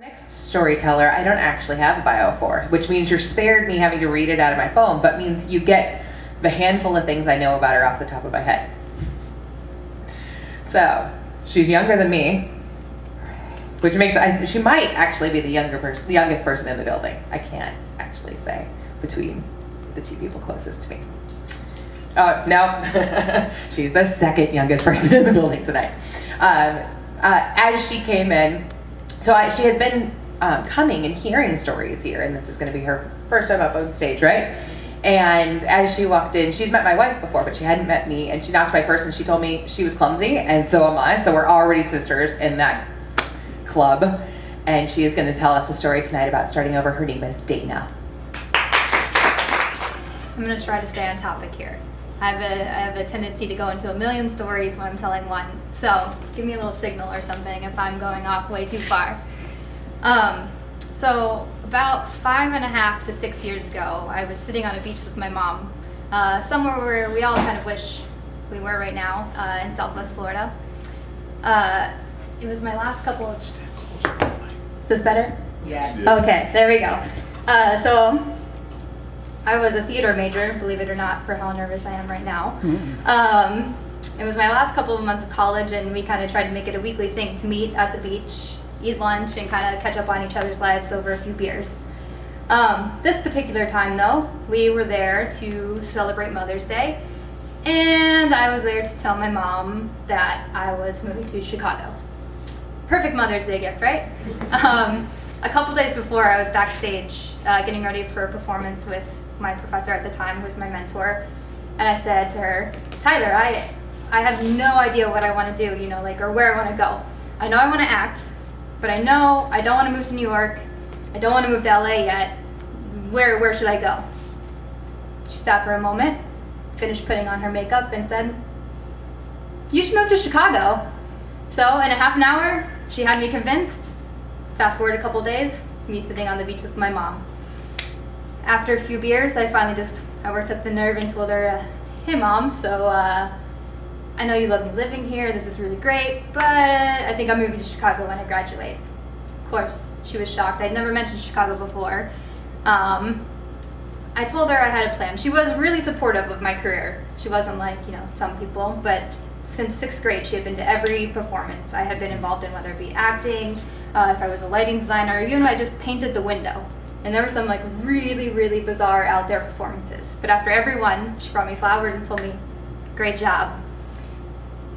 Next storyteller, I don't actually have a bio for, which means you're spared me having to read it out of my phone, but means you get the handful of things I know about her off the top of my head. So, she's younger than me, which makes, she might actually be the youngest person in the building. I can't actually say between the two people closest to me. Oh, no, she's the second youngest person in the building tonight. As she came in, she has been coming and hearing stories here, and this is going to be her first time up on stage, right? And as she walked in, she's met my wife before, but she hadn't met me, and she knocked my purse, and she told me she was clumsy, and so am I, so we're already sisters in that club, and she is going to tell us a story tonight about starting over. Her name is Dana. I'm going to try to stay on topic here. I have a tendency to go into a million stories when I'm telling one. So give me a little signal or something if I'm going off way too far. So about 5.5 to 6 years ago, I was sitting on a beach with my mom, somewhere where we all kind of wish we were right now, in Southwest Florida. It was my last couple of... Is this better? Yes. Okay, there we go. So I was a theater major, believe it or not, for how nervous I am right now. It was my last couple of months of college, and we kind of tried to make it a weekly thing to meet at the beach, eat lunch, and kind of catch up on each other's lives over a few beers. This particular time, though, we were there to celebrate Mother's Day, and I was there to tell my mom that I was moving to Chicago. Perfect Mother's Day gift, right? A couple days before, I was backstage getting ready for a performance with my professor at the time, who was my mentor, and I said to her, Tyler, I have no idea what I want to do, or where I want to go. I know I want to act, but I know I don't want to move to New York. I don't want to move to LA yet. Where should I go? She stopped for a moment, finished putting on her makeup, and said, you should move to Chicago. So in a half an hour, she had me convinced. Fast forward a couple days, me sitting on the beach with my mom. After a few beers, I worked up the nerve and told her, hey mom, so I know you love me living here, this is really great, but I think I'm moving to Chicago when I graduate. Of course, she was shocked. I'd never mentioned Chicago before. I told her I had a plan. She was really supportive of my career. She wasn't like, some people, but since 6th grade, she had been to every performance I had been involved in, whether it be acting, if I was a lighting designer, I just painted the window. And there were some really, really bizarre out there performances. But after every one, she brought me flowers and told me, great job.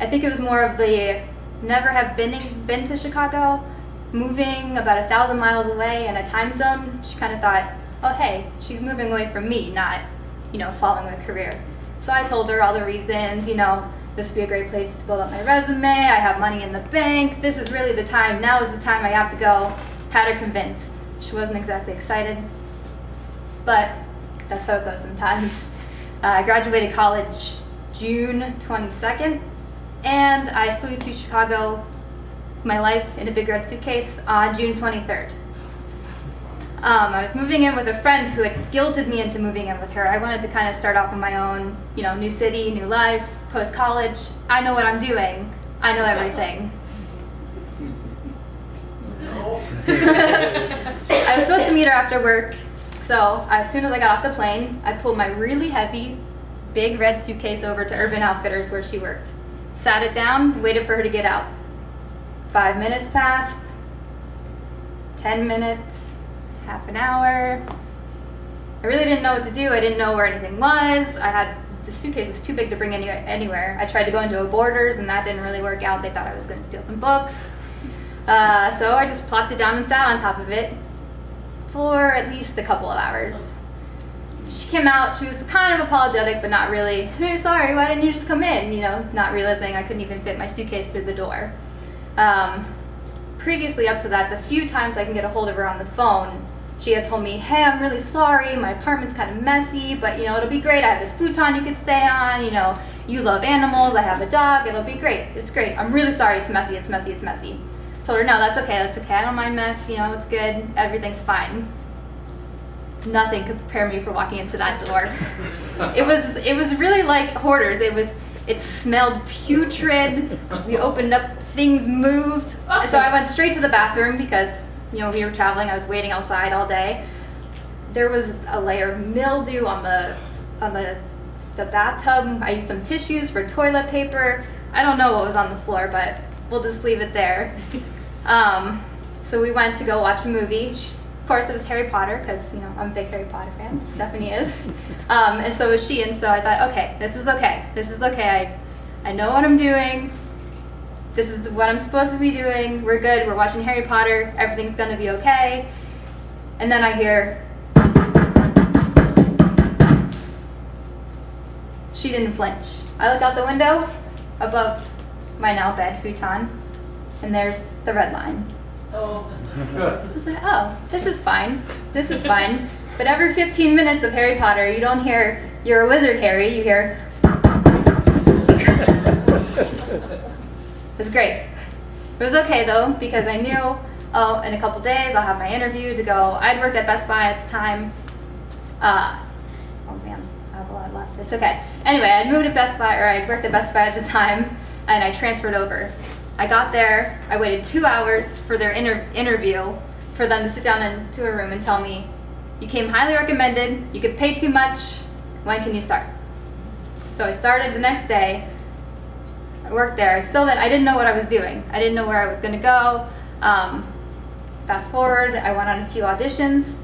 I think it was more of the never have been to Chicago, moving about 1,000 miles away in a time zone. She kind of thought, oh hey, she's moving away from me, not, following a career. So I told her all the reasons, this would be a great place to build up my resume, I have money in the bank, this is really the time, now is the time I have to go. Had her convinced. She wasn't exactly excited, but that's how it goes sometimes. I graduated college June 22nd, and I flew to Chicago, my life in a big red suitcase, on June 23rd. I was moving in with a friend who had guilted me into moving in with her. I wanted to kind of start off on my own, new city, new life, post-college. I know what I'm doing. I know everything. I was supposed to meet her after work, so as soon as I got off the plane, I pulled my really heavy, big red suitcase over to Urban Outfitters where she worked. Sat it down, waited for her to get out. 5 minutes passed, 10 minutes, half an hour. I really didn't know what to do. I didn't know where anything was. The suitcase was too big to bring anywhere. I tried to go into a Borders, and that didn't really work out. They thought I was going to steal some books. So I just plopped it down and sat on top of it for at least a couple of hours. She came out, she was kind of apologetic, but not really, hey, sorry, why didn't you just come in? Not realizing I couldn't even fit my suitcase through the door. Previously up to that, the few times I can get a hold of her on the phone, she had told me, hey, I'm really sorry, my apartment's kind of messy, but it'll be great, I have this futon you could stay on, you love animals, I have a dog, it'll be great, it's great, I'm really sorry, it's messy, it's messy, it's messy. Told her, no, that's okay, I don't mind mess, it's good, everything's fine. Nothing could prepare me for walking into that door. It was really like Hoarders. It smelled putrid. We opened up, things moved. So I went straight to the bathroom because we were traveling, I was waiting outside all day. There was a layer of mildew on the bathtub. I used some tissues for toilet paper. I don't know what was on the floor, but we'll just leave it there. So we went to go watch a movie. Of course, it was Harry Potter, because, I'm a big Harry Potter fan. Stephanie is. And so was she. And so I thought, okay, this is okay. This is okay. I know what I'm doing. This is what I'm supposed to be doing. We're good. We're watching Harry Potter. Everything's going to be okay. And then I hear, she didn't flinch. I look out the window above my now bed futon, and there's the red line. Oh. I was like, oh, this is fine. This is fine. But every 15 minutes of Harry Potter, you don't hear, you're a wizard, Harry. You hear. It was great. It was okay, though, because I knew, in a couple days I'll have my interview to go. I'd worked at Best Buy at the time. Oh, man, I have a lot left. It's okay. Anyway, I'd moved to Best Buy, or I'd worked at Best Buy at the time, and I transferred over. I got there, I waited 2 hours for their interview, for them to sit down into a room and tell me, you came highly recommended, you get paid too much, when can you start? So I started the next day. I worked there. I didn't know what I was doing. I didn't know where I was going to go. Fast forward, I went on a few auditions,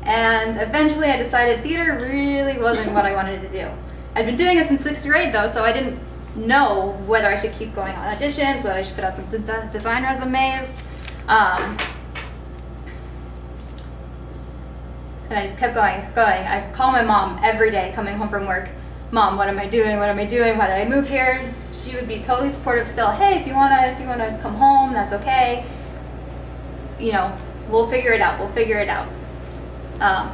and eventually I decided theater really wasn't what I wanted to do. I'd been doing it since 6th grade, though, so I didn't know whether I should keep going on auditions, whether I should put out some design resumes. And I just kept going. I call my mom every day coming home from work. Mom, what am I doing? What am I doing? Why did I move here? She would be totally supportive still. Hey, if you wanna come home, that's okay. We'll figure it out.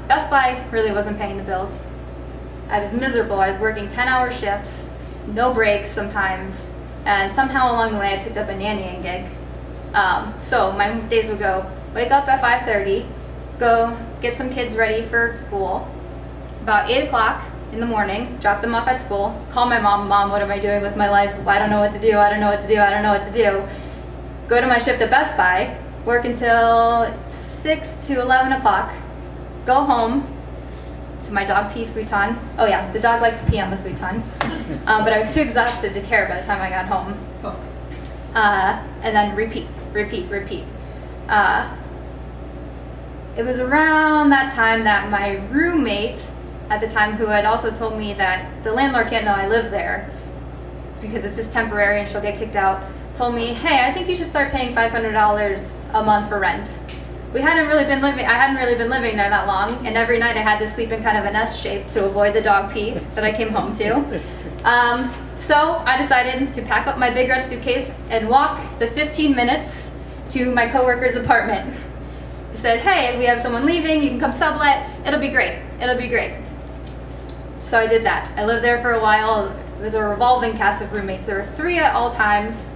Best Buy really wasn't paying the bills. I was miserable. I was working 10-hour shifts, no breaks sometimes, and somehow along the way I picked up a nannying gig. So my days would go, wake up at 5:30, go get some kids ready for school. About 8 o'clock in the morning, drop them off at school, call my mom, what am I doing with my life? I don't know what to do. Go to my shift at Best Buy, work until 6 to 11 o'clock, go home to my dog pee futon. Oh yeah, the dog liked to pee on the futon. But I was too exhausted to care by the time I got home. And then repeat. It was around that time that my roommate at the time, who had also told me that the landlord can't know I live there because it's just temporary and she'll get kicked out, told me, hey, I think you should start paying $500 a month for rent. I hadn't really been living there that long, and every night I had to sleep in kind of an S shape to avoid the dog pee that I came home to. So I decided to pack up my big red suitcase and walk the 15 minutes to my coworker's apartment. He said, hey, we have someone leaving, you can come sublet, it'll be great. So I did that. I lived there for a while. It was a revolving cast of roommates. There were 3 at all times,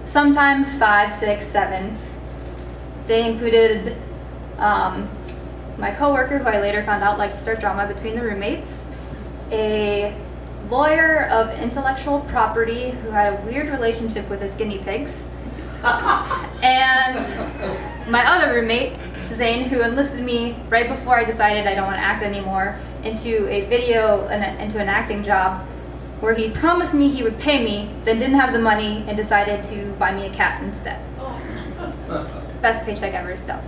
sometimes 5, 6, 7. They included my coworker, who I later found out liked to start drama between the roommates, a lawyer of intellectual property who had a weird relationship with his guinea pigs, and my other roommate, Zane, who enlisted me right before I decided I don't want to act anymore into into an acting job, where he promised me he would pay me, then didn't have the money and decided to buy me a cat instead. Best paycheck ever still.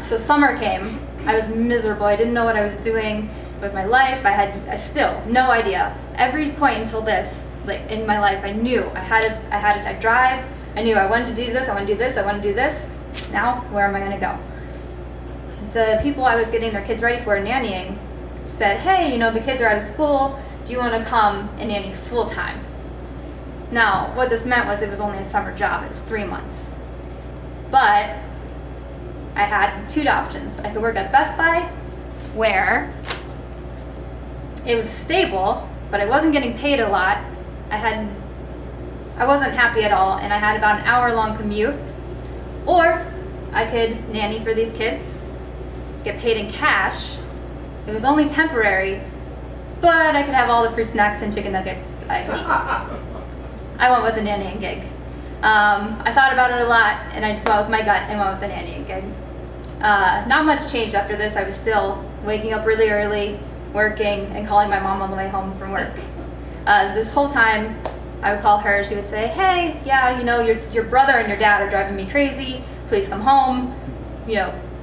So summer came. I was miserable. I didn't know what I was doing with my life. I had still no idea. Every point until this, like in my life, I knew I drive. I knew I wanted to do this. I want to do this. Now, where am I going to go? The people I was getting their kids ready for nannying said, hey, the kids are out of school. Do you want to come and nanny full time? Now, what this meant was it was only a summer job. It was 3 months. But I had 2 options. I could work at Best Buy, where it was stable, but I wasn't getting paid a lot. I wasn't happy at all, and I had about an hour-long commute. Or I could nanny for these kids, get paid in cash. It was only temporary, but I could have all the fruit snacks and chicken nuggets I could eat. I went with the nannying gig. I thought about it a lot, and I just went with my gut and went with the nanny gig. Not much changed after this. I was still waking up really early, working, and calling my mom on the way home from work. This whole time, I would call her. She would say, "Hey, yeah, your brother and your dad are driving me crazy. Please come home.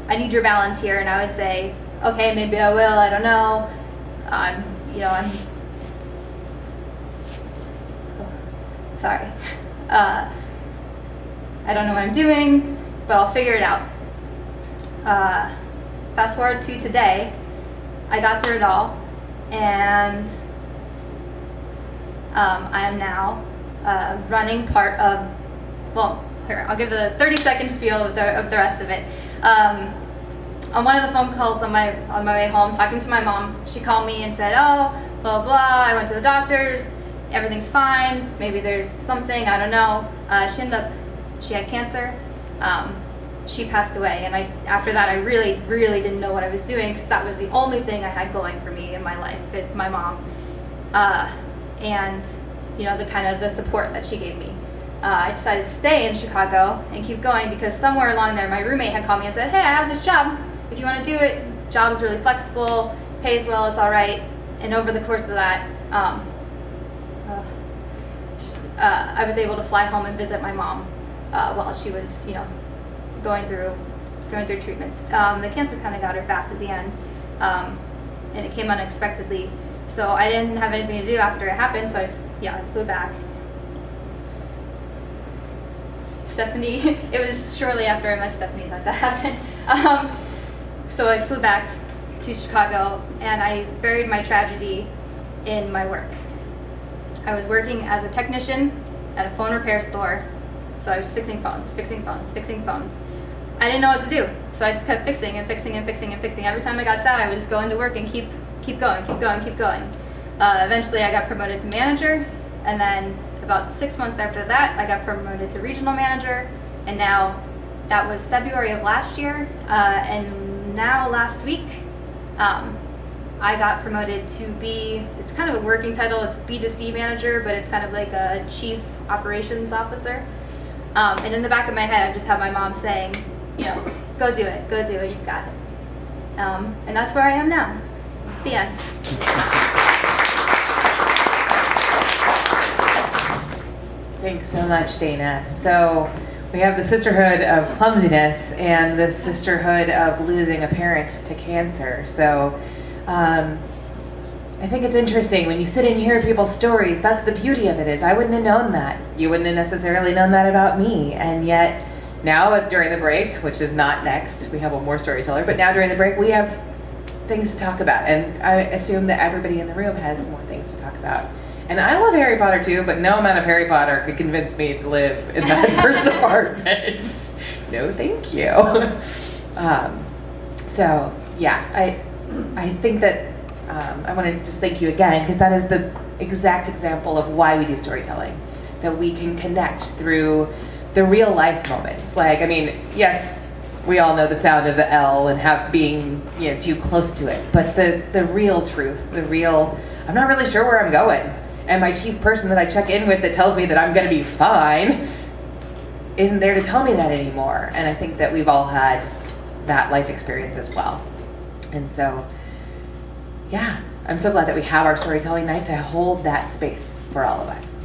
I need your balance here." And I would say, "Okay, maybe I will. I don't know. I'm sorry. I don't know what I'm doing, but I'll figure it out." Fast forward to today, I got through it all, and I am now running part of, here, I'll give a 30-second spiel of the rest of it. On one of the phone calls on my way home, talking to my mom, she called me and said, "Oh, blah, blah, I went to the doctors, everything's fine, maybe there's something, I don't know." She had cancer. She passed away, and after that I really, really didn't know what I was doing, because that was the only thing I had going for me in my life, is my mom. And the support that she gave me. I decided to stay in Chicago and keep going, because somewhere along there my roommate had called me and said, "Hey, I have this job. If you want to do it, job is really flexible, pays well, it's all right." And over the course of that, I was able to fly home and visit my mom while she was, going through treatments. The cancer kind of got her fast at the end, and it came unexpectedly. So I didn't have anything to do after it happened, so I flew back. Stephanie, it was shortly after I met Stephanie that happened. So I flew back to Chicago, and I buried my tragedy in my work. I was working as a technician at a phone repair store, so I was fixing phones. I didn't know what to do, so I just kept fixing. Every time I got sad, I would just go into work and keep going. Eventually, I got promoted to manager, and then about 6 months after that, I got promoted to regional manager, and now that was February of last year, and now last week, I got promoted to be, it's kind of a working title, it's B2C manager, but it's kind of like a chief operations officer. And in the back of my head, I just have my mom saying, go do it, you've got it. And that's where I am now. The end. Thanks so much, Dana. So we have the sisterhood of clumsiness and the sisterhood of losing a parent to cancer. So I think it's interesting when you sit and hear people's stories. That's the beauty of it, is I wouldn't have known that. You wouldn't have necessarily known that about me. And yet now during the break, which is not next, we have one more storyteller, but now during the break we have things to talk about. And I assume that everybody in the room has more things to talk about. And I love Harry Potter too, but no amount of Harry Potter could convince me to live in that first apartment. No, thank you. So yeah, I think that I want to just thank you again, because that is the exact example of why we do storytelling, that we can connect through the real life moments. Like, I mean, yes, we all know the sound of the L and being too close to it, but the real truth, I'm not really sure where I'm going. And my chief person that I check in with that tells me that I'm going to be fine isn't there to tell me that anymore. And I think that we've all had that life experience as well. And so, yeah, I'm so glad that we have our storytelling night to hold that space for all of us.